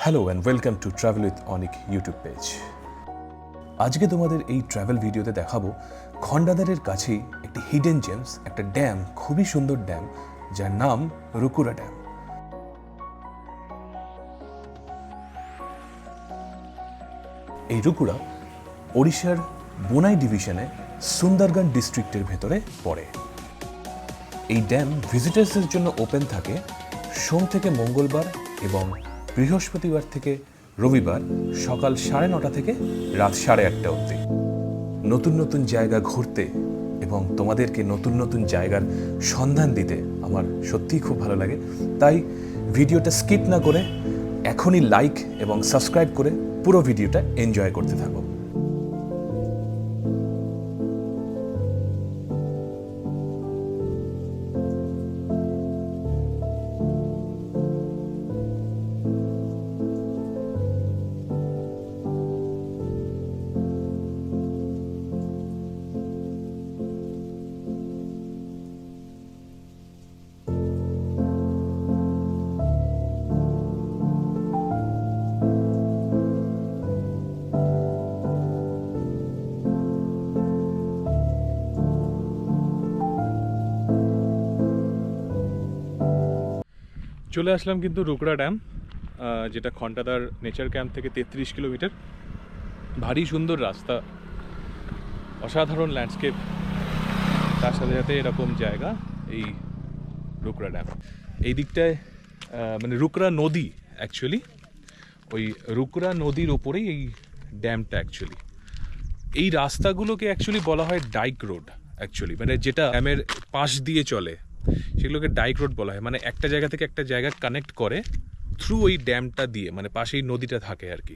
Hello and welcome to travel with Anik YouTube page. আজকে তোমাদের এই ট্রাভেল ভিডিওতে দেখাবো খন্ডাদারের কাছেই একটি হিডেন জেমস, একটা ড্যাম, খুবই সুন্দর ড্যাম যার নাম রুকুরা ড্যাম। এই রুকুরা ওড়িশার বোনাই ডিভিশনে সুন্দরগঞ্জ ডিস্ট্রিক্টের ভেতরে পড়ে। এই ড্যাম ভিজিটার্সের জন্য ওপেন থাকে সোম থেকে মঙ্গলবার এবং বৃহস্পতিবার থেকে রবিবার সকাল 9:30 থেকে রাত 8:30 অবধি। নতুন নতুন জায়গা ঘুরতে এবং তোমাদেরকে নতুন নতুন জায়গার সন্ধান দিতে আমার সত্যিই খুব ভালো লাগে। তাই ভিডিওটা স্কিপ না করে এখনই লাইক এবং সাবস্ক্রাইব করে পুরো ভিডিওটা এনজয় করতে থাকো। চলে আসলাম কিন্তু রুকুরা ড্যাম, যেটা খন্ডাদার নেচার ক্যাম্প থেকে 33 কিলোমিটার। ভারী সুন্দর রাস্তা, অসাধারণ ল্যান্ডস্কেপ, তার সাথে সাথে এরকম জায়গা এই রুকুরা ড্যাম। এই দিকটায় মানে রুকুরা নদী, অ্যাকচুয়ালি ওই রুকুরা নদীর ওপরেই এই ড্যামটা। অ্যাকচুয়ালি এই রাস্তাগুলোকে অ্যাকচুয়ালি বলা হয় ডাইক রোড, অ্যাকচুয়ালি মানে যেটা ড্যামের পাশ দিয়ে চলে সেগুলোকে ডাইক রোড বলা হয়। মানে একটা জায়গা থেকে একটা জায়গা কানেক্ট করে থ্রু ওই ড্যামটা দিয়ে, মানে পাশেই নদীটা থাকে আর কি।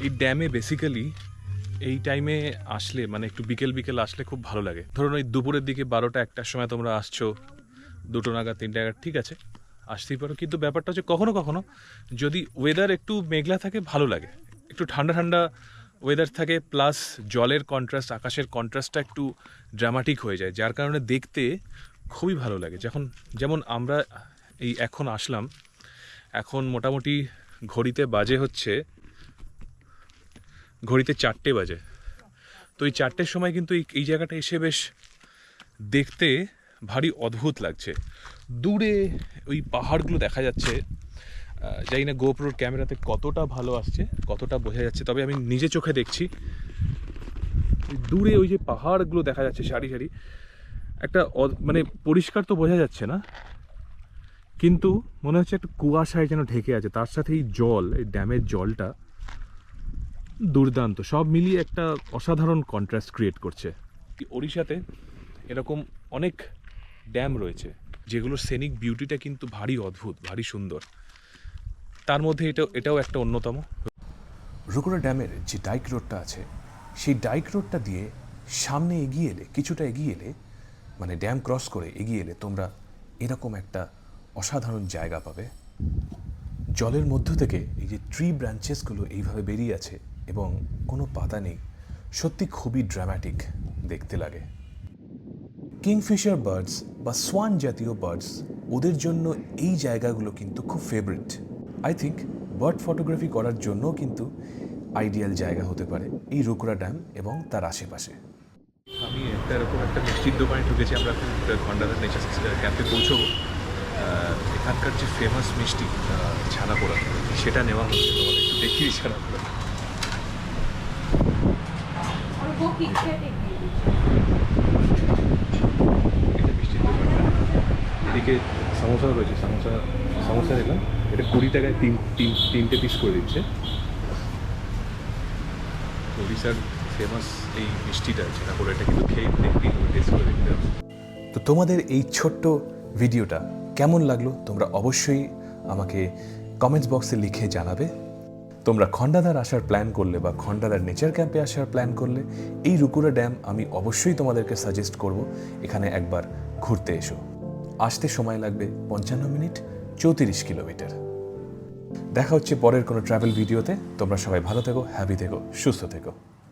এই ড্যামে বেসিক্যালি এই টাইমে আসলে, মানে একটু বিকেল বিকেল আসলে খুব ভালো লাগে। ধরুন ওই দুপুরের দিকে 12টা-1টার সময় তোমরা আসছো, 2টো নাগাদ 3টে নাগাদ, ঠিক আছে, আসতেই পারো। কিন্তু ব্যাপারটা হচ্ছে কখনো কখনো যদি ওয়েদার একটু মেঘলা থাকে ভালো লাগে, একটু ঠান্ডা ঠান্ডা ওয়েদার থাকে, প্লাস জলের কন্ট্রাস্ট, আকাশের কন্ট্রাস্টটা একটু ড্রামাটিক হয়ে যায়, যার কারণে দেখতে খুবই ভালো লাগে। যেমন আমরা এই এখন আসলাম, এখন মোটামুটি ঘড়িতে 4টে বাজে। তো এই 4টের সময় কিন্তু এই জায়গাটা এসে বেশ দেখতে ভারী অদ্ভুত লাগছে। দূরে ওই পাহাড়গুলো দেখা যাচ্ছে, জানি না গোপ্রোর ক্যামেরাতে কতটা ভালো আসছে, কতটা বোঝা যাচ্ছে, তবে আমি নিজে চোখে দেখছি দূরে ওই যে পাহাড়গুলো দেখা যাচ্ছে সারি সারি। একটা মানে পরিষ্কার তো বোঝা যাচ্ছে না, কিন্তু মনে হচ্ছে একটা কুয়াশায় যেন ঢেকে আছে। তার সাথে এই জল, এই ড্যামের জলটা দুর্দান্ত, সব মিলিয়ে একটা অসাধারণ কন্ট্রাস্ট ক্রিয়েট করছে। ওড়িশাতে এরকম অনেক ড্যাম রয়েছে যেগুলোর সেনিক বিউটিটা কিন্তু ভারী অদ্ভুত, ভারী সুন্দর। তার মধ্যে এটাও একটা অন্যতম। রুকুরা ড্যামের যে ডাইক রোডটা আছে, সেই ডাইক রোডটা দিয়ে সামনে এগিয়ে এলে, কিছুটা এগিয়ে এলে, মানে ড্যাম ক্রস করে এগিয়ে এলে তোমরা এরকম একটা অসাধারণ জায়গা পাবে। জলের মধ্য থেকে এই যে ট্রি ব্রাঞ্চেসগুলো এইভাবে বেরিয়ে আছে এবং কোনো পাতা নেই, সত্যি খুবই ড্রামাটিক দেখতে লাগে। কিংফিশার বার্ডস বা সোয়ান জাতীয় বার্ডস, ওদের জন্য এই জায়গাগুলো কিন্তু খুব favourite. I think bird photography করার জন্য কিন্তু আইডিয়াল জায়গা হতে পারে এই রুকুরা ড্যাম এবং তার আশেপাশে। আমি এরকম একটা মিষ্টির দোকানে ঢুকেছি। আমরা এখন খন্ডাদার নেচার ক্যাম্পে পৌঁছবো। এখানকার যে ফেমাস মিষ্টি ছানাপোড়া, সেটা নেওয়া হচ্ছে। তোমাদের একটু দেখিয়ে ছানাপোড়া। এটা মিষ্টির দোকানটা, এদিকে সমোসা রয়েছে, সমোসা নিলাম। এটা 20 টাকায় তিনটে পিস করে দিচ্ছে। ওড়িশার ফেমাস এই মিষ্টিটা যেটা বলে, এটা কিন্তু খেয়ে দেখতেই হবে, টেস্ট করে দেখতে হবে। তো তোমাদের এই ছোট্ট ভিডিওটা কেমন লাগলো তোমরা অবশ্যই আমাকে কমেন্টস বক্সে লিখে জানাবে। তোমরা খন্ডাদার আসার প্ল্যান করলে বা খন্ডাদার নেচার ক্যাম্পে আসার প্ল্যান করলে এই রুকুরা ড্যাম আমি অবশ্যই তোমাদেরকে সাজেস্ট করব, এখানে একবার ঘুরতে এসো। আসতে সময় লাগবে 55 মিনিট, 34 কিলোমিটার। দেখা হচ্ছে পরের কোনো ট্রাভেল ভিডিওতে। তোমরা সবাই ভালো থেকো, হ্যাপি থেকো, সুস্থ থেকো।